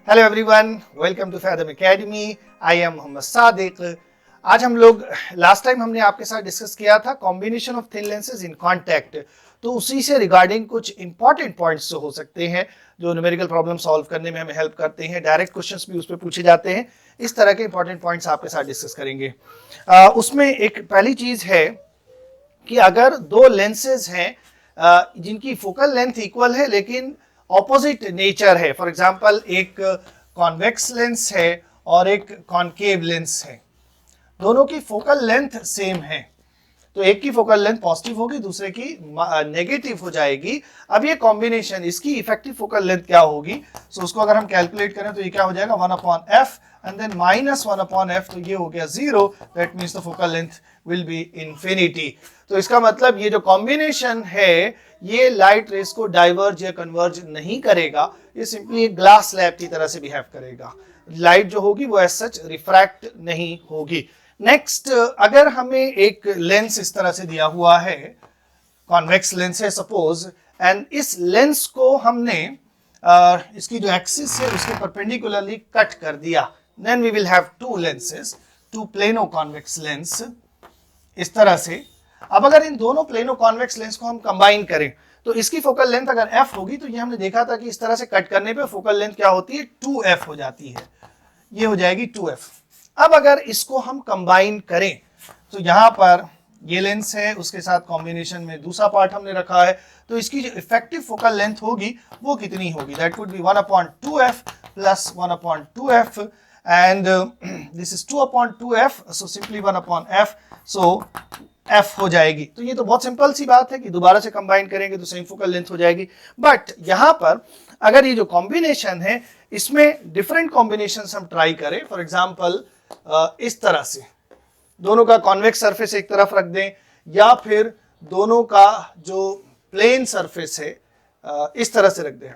Hello everyone, welcome to fathom academy. I am Mohammad Sadiq. आज हम लोग लास्ट टाइम हमने आपके साथ डिस्कस किया था combination of thin lenses in contact. तो उसी से रिगार्डिंग कुछ इंपॉर्टेंट पॉइंट्स जो हो सकते हैं जो न्यूमेरिकल प्रॉब्लम सॉल्व करने में हमें हेल्प करते हैं, डायरेक्ट क्वेश्चंस भी उस पर पूछे जाते हैं। इस तरह के इंपॉर्टेंट पॉइंट्स आपके साथ डिस्कस करेंगे। उसमें एक पहली चीज है कि अगर दो लेंसेज हैं जिनकी फोकल लेंथ इक्वल है लेकिन ऑपोजिट नेचर है, फॉर एग्जांपल एक कॉन्वेक्स लेंस है और एक कॉनकेव लेंस है, दोनों की फोकल लेंथ सेम है, तो एक की फोकल लेंथ पॉजिटिव होगी, दूसरे की नेगेटिव हो जाएगी। अब ये कॉम्बिनेशन, इसकी इफेक्टिव फोकल लेंथ क्या होगी? सो उसको अगर हम कैलकुलेट करें तो ये क्या हो जाएगा, 1/f एंड देन -1/f, तो ये हो गया 0। That means the focal length will be infinity. तो इसका मतलब ये जो कॉम्बिनेशन है ये लाइट रेस को डाइवर्ज या कन्वर्ज नहीं करेगा, ये सिंपली एक ग्लास स्लैब की तरह से बिहेव करेगा। लाइट जो होगी वो एज सच रिफ्रैक्ट नहीं होगी। नेक्स्ट, अगर हमें एक लेंस इस तरह से दिया हुआ है, कॉन्वेक्स लेंस है सपोज, एंड इस लेंस को हमने इसकी जो एक्सिस है उसके परपेंडिकुलरली कट कर दिया, then we will have two lenses, two plano convex lens इस तरह से। अब अगर इन दोनों प्लेनो कॉन्वेक्स लेंस को हम कंबाइन करें तो इसकी फोकल लेंथ अगर f होगी, तो ये हमने देखा था कि इस तरह से कट करने पे फोकल लेंथ क्या होती है, 2f हो जाती है, ये हो जाएगी 2f। अब अगर इसको हम कंबाइन करें तो यहां पर ये लेंस है, उसके साथ कॉम्बिनेशन में दूसरा पार्ट हमने रखा है, तो इसकी जो इफेक्टिव फोकल लेंथ होगी वो कितनी होगी? That would be 1/2f plus 1/2f and this is 2/2f, so simply 1/f, so f हो जाएगी। तो ये तो बहुत सिंपल सी बात है कि दोबारा से कंबाइन करेंगे तो सेम फोकल लेंथ हो जाएगी। बट यहां पर अगर ये जो कॉम्बिनेशन है इसमें डिफरेंट कॉम्बिनेशंस हम ट्राई करें, फॉर एग्जांपल इस तरह से दोनों का कॉन्वेक्स सरफेस एक तरफ रख दें, या फिर दोनों का जो प्लेन सरफेस है इस तरह से रख दें,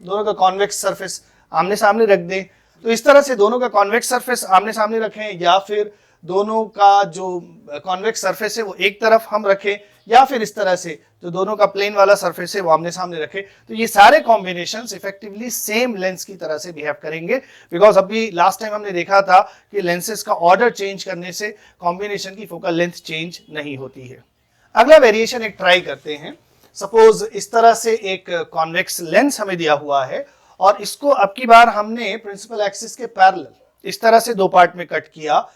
दोनों का कॉन्वेक्स सरफेस आमने सामने रख दें। तो इस तरह से दोनों का कॉन्वेक्स सरफेस आमने सामने रखें, या फिर दोनों का जो कॉन्वेक्स सरफेस है वो एक तरफ हम रखें, या फिर इस तरह से जो दोनों का प्लेन वाला सरफेस है वो आमने सामने रखें, तो ये सारे कॉम्बिनेशंस इफेक्टिवली सेम लेंस की तरह से बिहेव करेंगे। बिकॉज अभी लास्ट टाइम हमने देखा था कि लेंसेज का ऑर्डर चेंज करने से कॉम्बिनेशन की फोकल लेंथ चेंज नहीं होती है। अगला वेरिएशन एक ट्राई करते हैं। सपोज इस तरह से एक कॉन्वेक्स लेंस हमें दिया हुआ है और इसको अब की बार हमने प्रिंसिपल एक्सिस के पैरेलल इस तरह से दो पार्ट में कट किया,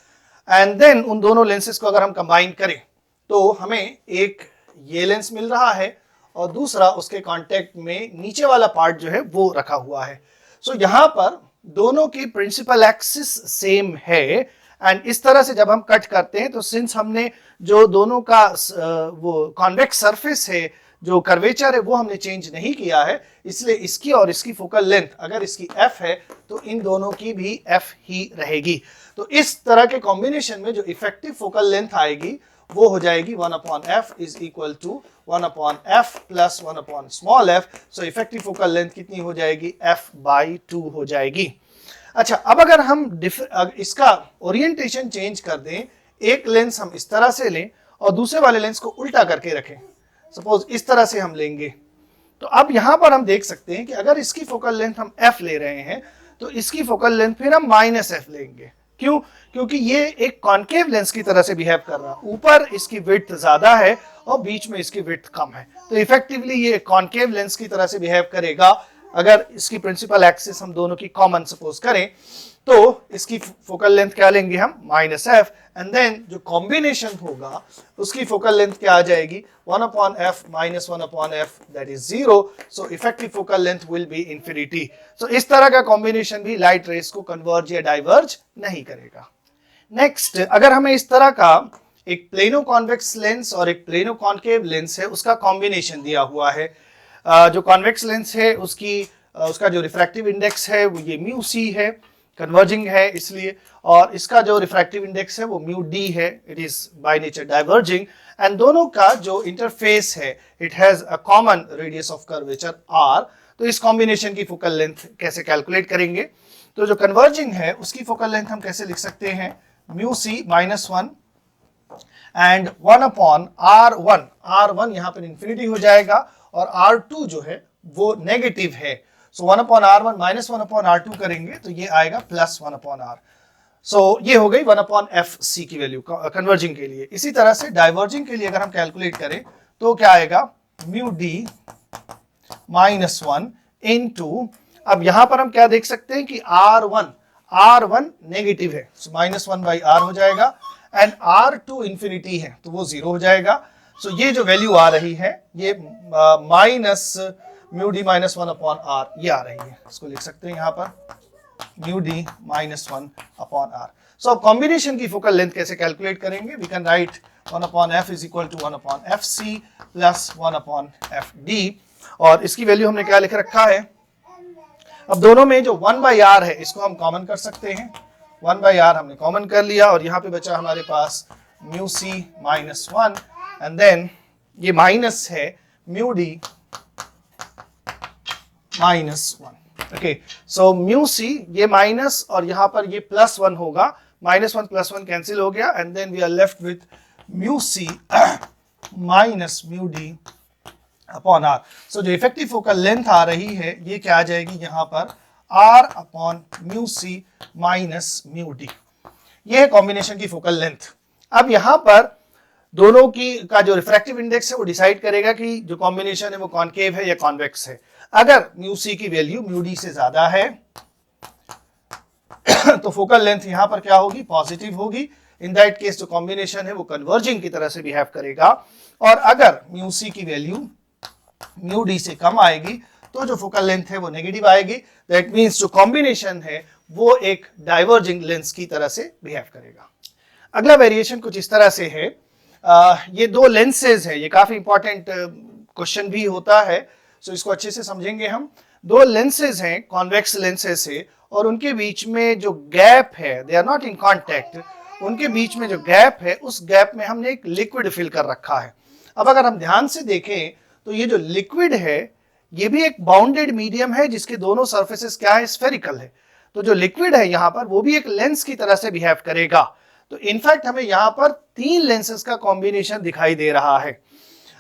एंड देन उन दोनों लेंसेज को अगर हम कंबाइन करें तो हमें एक ये लेंस मिल रहा है और दूसरा उसके कांटेक्ट में नीचे वाला पार्ट जो है वो रखा हुआ है। सो यहां पर दोनों की प्रिंसिपल एक्सिस सेम है, एंड इस तरह से जब हम कट करते हैं तो सिंस हमने जो दोनों का वो कॉन्वेक्स सरफेस है, जो कर्वेचर है वो हमने चेंज नहीं किया है, इसलिए इसकी और इसकी फोकल लेंथ अगर इसकी f है तो इन दोनों की भी f ही रहेगी। तो इस तरह के कॉम्बिनेशन में जो इफेक्टिव फोकल लेंथ आएगी वो हो जाएगी 1/f is equal to 1/f plus 1/f। So effective focal length कितनी हो जाएगी? f/2 हो जाएगी। अच्छा, अब अगर हम इसका ओरिएंटेशन चेंज कर दें, एक लेंस हम इस तरह से लें और दूसरे वाले लेंस को उल्टा करके रखें, सपोज इस तरह से हम लेंगे, तो अब यहां पर हम देख सकते हैं कि अगर इसकी फोकल लेंथ हम f ले रहे हैं तो इसकी फोकल लेंथ फिर हम -f लेंगे। क्यों? क्योंकि ये एक कॉनकेव लेंस की तरह से बिहेव कर रहा है, ऊपर इसकी विड्थ ज्यादा है और बीच में इसकी विड्थ कम है, तो इफेक्टिवली ये कॉनकेव लेंस की तरह से बिहेव करेगा। अगर इसकी प्रिंसिपल एक्सिस हम दोनों की कॉमन सपोज करें तो इसकी फोकल लेंथ क्या लेंगे हम? -f, एंड देन जो कॉम्बिनेशन होगा उसकी फोकल लेंथ क्या आ जाएगी? 1/f minus 1/f, that is 0। So effective focal length will be infinity. So इस तरह का कॉम्बिनेशन भी लाइट रेस को कन्वर्ज या डाइवर्ज नहीं करेगा। नेक्स्ट, अगर हमें इस तरह का एक प्लेनो कॉन्वेक्स लेंस और एक प्लेनो कॉनकेव लेंस है उसका कॉम्बिनेशन दिया हुआ है, जो कॉन्वेक्स लेंस है उसका जो रिफ्रैक्टिव इंडेक्स है वो ये μc है, कन्वर्जिंग है इसलिए, और इसका जो रिफ्रैक्टिव इंडेक्स है वो μd है, it is by nature diverging, and दोनों का जो इंटरफेस है it has a common radius of curvature r। तो इस कॉम्बिनेशन की फोकल लेंथ कैसे कैलकुलेट करेंगे? तो जो कन्वर्जिंग है उसकी फोकल लेंथ हम कैसे लिख सकते हैं? μc -1 एंड 1/r1, r1 यहां पर इंफिनिटी हो जाएगा और r2 जो है वो नेगेटिव है, सो 1/r1 माइनस 1/r2 करेंगे तो ये आएगा प्लस 1/r। सो ये हो गई 1/fc की वैल्यू कन्वर्जिंग के लिए। इसी तरह से डाइवर्जिंग के लिए अगर हम कैलकुलेट करें तो क्या आएगा, म्यू डी माइनस 1 इनटू, अब यहां पर हम क्या देख सकते हैं कि R1 नेगेटिव है, सो -1/r हो जाएगा, एंड R2 इंफिनिटी है तो वो 0 हो जाएगा। सो ये जो वैल्यू आ रही है ये minus mu D minus 1/r ये आ रही है, इसको लिख सकते हैं यहाँ पर म्यू डी माइनस 1/r। सो अब कॉम्बिनेशन की फोकल लेंथ कैसे कैलकुलेट करेंगे, we can write 1/f is equal to 1/fc plus 1/fd, और इसकी वैल्यू हमने क्या लिख रखा है, अब दोनों में जो 1/r है इसको हम कॉमन कर सकते हैं, 1/r हमने कॉमन कर लिया और यहाँ पे बचा हमारे पास mu C minus 1 and then ये माइनस है mu D minus 1। Okay, so mu C ये माइनस और यहाँ पर ये प्लस 1 होगा, -1 + 1 कैंसिल हो गया and then we are left with mu C minus mu D upon R. So जो इफेक्टिव फोकल लेंथ आ रही है ये क्या आ जाएगी यहाँ पर, r upon mu C minus mu D. ये है कॉम्बिनेशन की फोकल लेंथ। अब यहाँ पर दोनों की का जो रिफ्रैक्टिव इंडेक्स है वो डिसाइड करेगा कि जो कॉम्बिनेशन है वो कॉनकेव है या कॉन्वेक्स है। अगर म्यू सी की वैल्यू म्यू डी से ज्यादा है तो फोकल लेंथ यहां पर क्या होगी, पॉजिटिव होगी। इन दैट केस जो कॉम्बिनेशन है वो कन्वर्जिंग की तरह से बिहेव करेगा, और अगर म्यू सी की वैल्यू म्यू डी से कम आएगी तो जो फोकल लेंथ है वो नेगेटिव आएगी। दैट मींस जो कॉम्बिनेशन है वो एक डाइवर्जिंग लेंस की तरह से बिहेव करेगा। अगला वेरिएशन कुछ इस तरह से है, ये दो लेंसेज है, ये काफी इंपॉर्टेंट क्वेश्चन भी होता है, सो इसको अच्छे से समझेंगे हम। दो लेंसेज हैं कॉन्वेक्स लेंसेज है और उनके बीच में जो गैप है, they are not in contact, उनके बीच में जो गैप है उस गैप में हमने एक लिक्विड फिल कर रखा है। अब अगर हम ध्यान से देखें तो ये जो लिक्विड है ये भी एक बाउंडेड मीडियम है जिसके दोनों सर्फेसेस क्या है, स्फेरिकल है। तो जो लिक्विड है यहाँ पर वो भी एक लेंस की तरह से बिहेव करेगा। तो इनफैक्ट हमें यहाँ पर 3 लेंसेज का कॉम्बिनेशन दिखाई दे रहा है।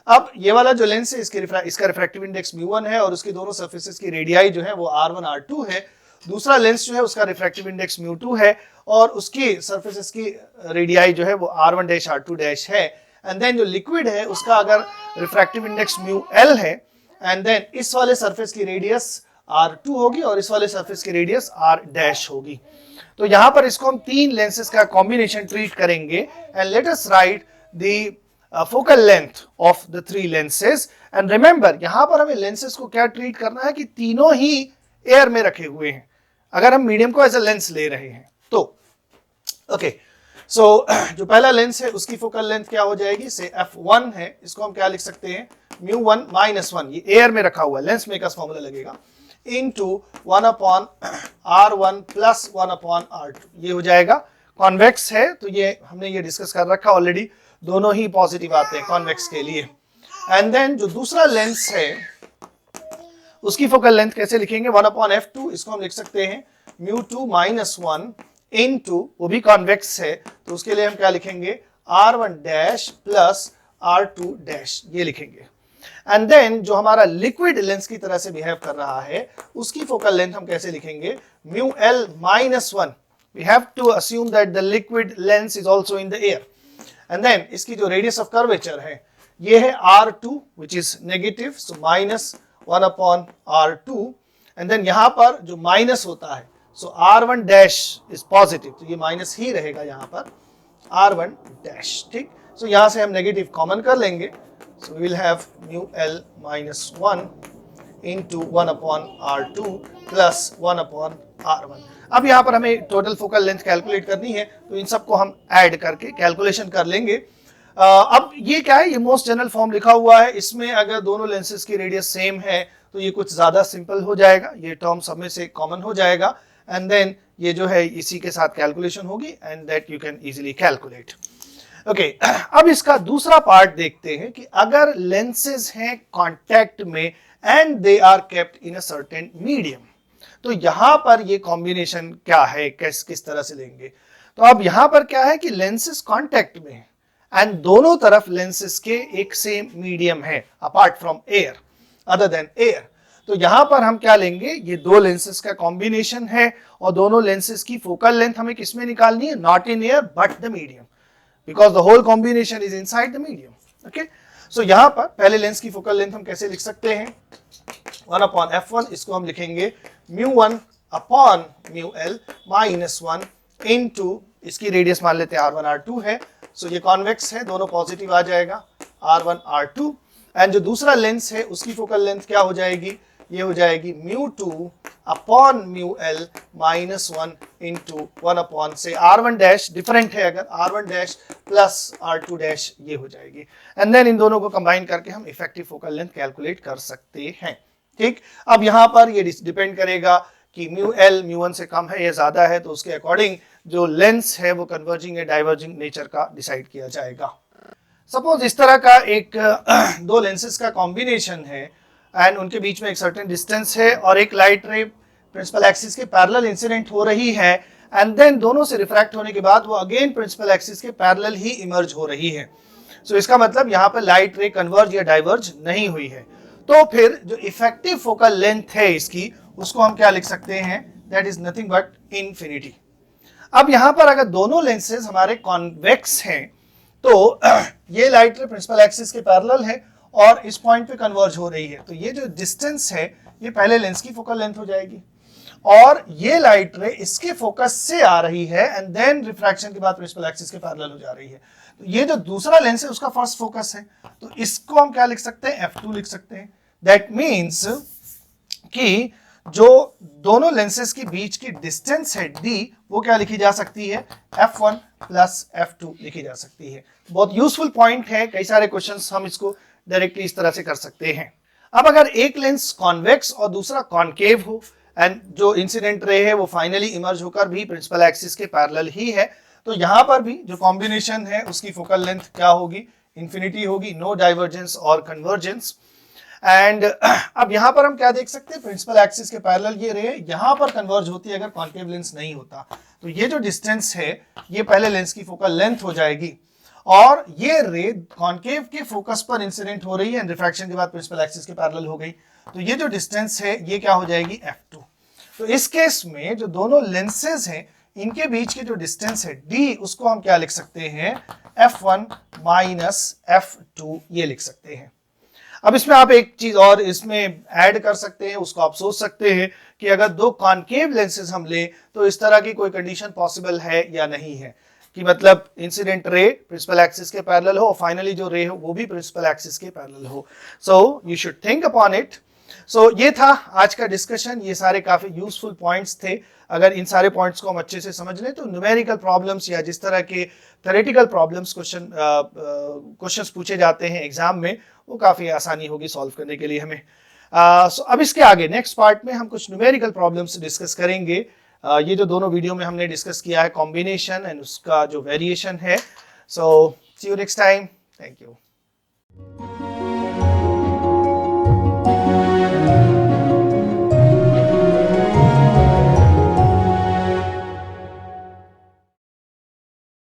अब ये वाला जो लेंस है इसका रिफ्रैक्टिव इंडेक्स म्यू1 है और उसकी दोनों सर्फेसेस की रेडियाई जो है वो r1 r2 है। दूसरा लेंस जो है उसका रिफ्रैक्टिव इंडेक्स म्यू2 है और उसकी सर्फेसेस की रेडियाई जो है वो r1 डैश r2 डैश है। एंड देन जो लिक्विड है उसका अगर रिफ्रैक्टिव इंडेक्स म्यू l है एंड देन इस वाले सरफेस की रेडियस r2 होगी और इस वाले सरफेस की रेडियस r डैश होगी। तो यहां पर इसको हम 3 लेंसेज का कॉम्बिनेशन ट्रीट करेंगे and let us right the focal length of the 3 lenses. And remember यहां पर हमें लेंसेज को क्या ट्रीट करना है कि तीनों ही एयर में रखे हुए हैं अगर हम मीडियम को एज अ लेंस ले रहे हैं तो। ओके, सो जो पहला लेंस है उसकी फोकल लेंथ क्या हो जाएगी, से f1 है, इसको हम क्या लिख सकते हैं, म्यू1 माइनस 1, ये एयर में रखा हुआ है, लेंस मेकर्स फॉर्मूला लगेगा, इनटू 1/r1 प्लस 1/r2, ये हो जाएगा। कॉन्वेक्स है तो ये हमने ये डिस्कस कर रखा ऑलरेडी, दोनों ही पॉजिटिव आते हैं कॉन्वेक्स के लिए। एंड देन जो दूसरा लेंस है उसकी फोकल लेंथ कैसे लिखेंगे, 1/f2, इसको हम लिख सकते हैं म्यू2 माइनस 1 इनटू, वो भी कॉन्वेक्स है तो उसके लिए हम क्या लिखेंगे, r1 dash plus r2 dash, ये लिखेंगे। एंड देन जो हमारा लिक्विड लेंस की तरह से बिहेव कर रहा है उसकी फोकल लेंथ हम कैसे लिखेंगे, mu l minus 1, we have to assume that the liquid lens is also in the air. And then इसकी जो रेडियस ऑफ कर्वेचर है ये है r2 which is negative, so minus 1/r2। And then यहां पर जो माइनस होता है सो r1 डैश इज पॉजिटिव, तो ये माइनस ही रहेगा यहां पर r1 डैश, ठीक। सो यहां से हम नेगेटिव कॉमन कर लेंगे, so we will have mu l minus 1 into 1/r2 plus 1/r1। अब यहाँ पर हमें टोटल फोकल लेंथ कैलकुलेट करनी है तो इन सबको हम ऐड करके कैलकुलेशन कर लेंगे। अब ये क्या है, ये मोस्ट जनरल फॉर्म लिखा हुआ है, इसमें अगर दोनों लेंसेज की रेडियस सेम है तो ये कुछ ज्यादा सिंपल हो जाएगा, ये टर्म सब में से कॉमन हो जाएगा एंड देन ये जो है इसी के साथ कैलकुलेशन होगी and that you can easily calculate. Okay, अब इसका दूसरा पार्ट देखते हैं कि अगर लेंसेज हैं कांटेक्ट में and they are kept in a certain medium, तो यहां पर ये कॉम्बिनेशन क्या है, किस तरह से लेंगे। तो अब यहां पर क्या है कि लेंसेज कांटेक्ट में है एंड दोनों तरफ लेंसेज के एक सेम मीडियम है apart from air, other than air. तो यहां पर हम क्या लेंगे, ये दो लेंसेज का कॉम्बिनेशन है और दोनों लेंसेज की फोकल लेंथ हमें किसमें निकालनी है, not in air but the medium, because the whole combination is inside the medium. Okay, so यहां पर पहले लेंस की फोकल लेंथ हम कैसे लिख सकते हैं, 1/f1, इसको हम लिखेंगे μ1/μl -1 इनटू, इसकी रेडियस मान लेते हैं r1 r2 है, सो ये कॉन्वेक्स है, दोनों पॉजिटिव आ जाएगा, r1 r2, एंड जो दूसरा लेंस है उसकी फोकल लेंथ क्या हो जाएगी, ये हो जाएगी μ2/μl -1 इनटू 1 से r1 डैश डिफरेंट है, अगर r1 dash plus r2 dash ये हो जाएगी, एंड देन इन दोनों को कंबाइन करके हम इफेक्टिव फोकल लेंथ कैलकुलेट कर सकते हैं। ठीक, अब यहां पर ये डिपेंड करेगा कि μl μ1 से कम है या ज्यादा है, तो उसके अकॉर्डिंग जो लेंस है वो कन्वर्जिंग या डाइवर्जिंग नेचर का डिसाइड किया जाएगा। सपोज इस तरह का एक दो लेंसेज का कॉम्बिनेशन है एंड उनके बीच में एक सर्टेन डिस्टेंस है और एक लाइट रे प्रिंसिपल एक्सिस के पैरेलल इंसिडेंट हो रही है, एंड देन दोनों से रिफ्रैक्ट होने के बाद वो अगेन प्रिंसिपल एक्सिस के पैरेलल ही इमर्ज हो रही है। सो इसका मतलब यहाँ पर लाइट रे कन्वर्ज या डाइवर्ज नहीं हुई है, तो फिर जो इफेक्टिव फोकल लेंथ है इसकी, उसको हम क्या लिख सकते हैं, that is nothing but infinity. अब यहां पर अगर दोनों लेंसेज हमारे कॉन्वेक्स हैं तो ये लाइट रे प्रिंसिपल एक्सिस के पैरेलल है और इस पॉइंट पे कन्वर्ज हो रही है, तो ये जो डिस्टेंस है ये पहले लेंस की फोकल लेंथ हो जाएगी, और ये लाइट रे इसके फोकस से आ रही है एंड देन रिफ्रैक्शन के बाद प्रिंसिपल एक्सिस के पैरेलल हो जा रही है, तो ये जो दूसरा लेंस है उसका फर्स्ट फोकस है, तो इसको हम क्या लिख सकते हैं, f2 लिख सकते हैं। दैट मीन्स कि जो दोनों लेंसेज के बीच की डिस्टेंस है d, वो क्या लिखी जा सकती है, f1 प्लस f2 लिखी जा सकती है। बहुत यूजफुल पॉइंट है, कई सारे क्वेश्चंस हम इसको डायरेक्टली इस तरह से कर सकते हैं। अब अगर एक लेंस कॉन्वेक्स और दूसरा कॉनकेव हो एंड जो इंसिडेंट रे है वो फाइनली इमर्ज होकर भी प्रिंसिपल एक्सिस के पैरेलल ही है, तो यहां पर भी जो कॉम्बिनेशन है उसकी फोकल लेंथ क्या होगी, इंफिनिटी होगी, नो डाइवर्जेंस और कन्वर्जेंस। एंड अब यहां पर हम क्या देख सकते हैं, प्रिंसिपल एक्सिस के पैरेलल ये रे यहां पर कन्वर्ज होती है अगर कॉनकेव लेंस नहीं होता, तो ये जो डिस्टेंस है ये पहले लेंस की फोकल लेंथ हो जाएगी, और ये रे कॉनकेव के फोकस पर इंसिडेंट हो रही है एंड रिफ्रैक्शन के बाद प्रिंसिपल एक्सिस के पैरेलल हो गई, तो ये जो डिस्टेंस है ये क्या हो जाएगी, f2। तो इस केस में जो दोनों लेंसेज हैं इनके बीच की जो डिस्टेंस है d, उसको हम क्या लिख सकते हैं, f1 माइनस f2 ये लिख सकते हैं। अब इसमें आप एक चीज और इसमें ऐड कर सकते हैं, उसको आप सोच सकते हैं कि अगर दो कॉनकेव लेंसेज हम लें तो इस तरह की कोई कंडीशन पॉसिबल है या नहीं है, कि मतलब इंसिडेंट रे प्रिंसिपल एक्सिस के पैरेलल हो और फाइनली जो रे हो वो भी प्रिंसिपल एक्सिस के पैरेलल हो। So you should think upon it. So ये था आज का डिस्कशन, ये सारे काफी यूजफुल पॉइंट्स थे। अगर इन सारे पॉइंट्स को हम अच्छे से समझ लें तो न्यूमेरिकल प्रॉब्लम्स या जिस तरह के थ्योरेटिकल प्रॉब्लम्स क्वेश्चंस पूछे जाते हैं एग्जाम में, वो काफी आसानी होगी सॉल्व करने के लिए हमें। सो अब इसके आगे नेक्स्ट पार्ट में हम कुछ न्यूमेरिकल प्रॉब्लम्स डिस्कस करेंगे। ये जो दोनों वीडियो में हमने डिस्कस किया है कॉम्बिनेशन एंड उसका जो वेरिएशन है। So see you next time, thank you.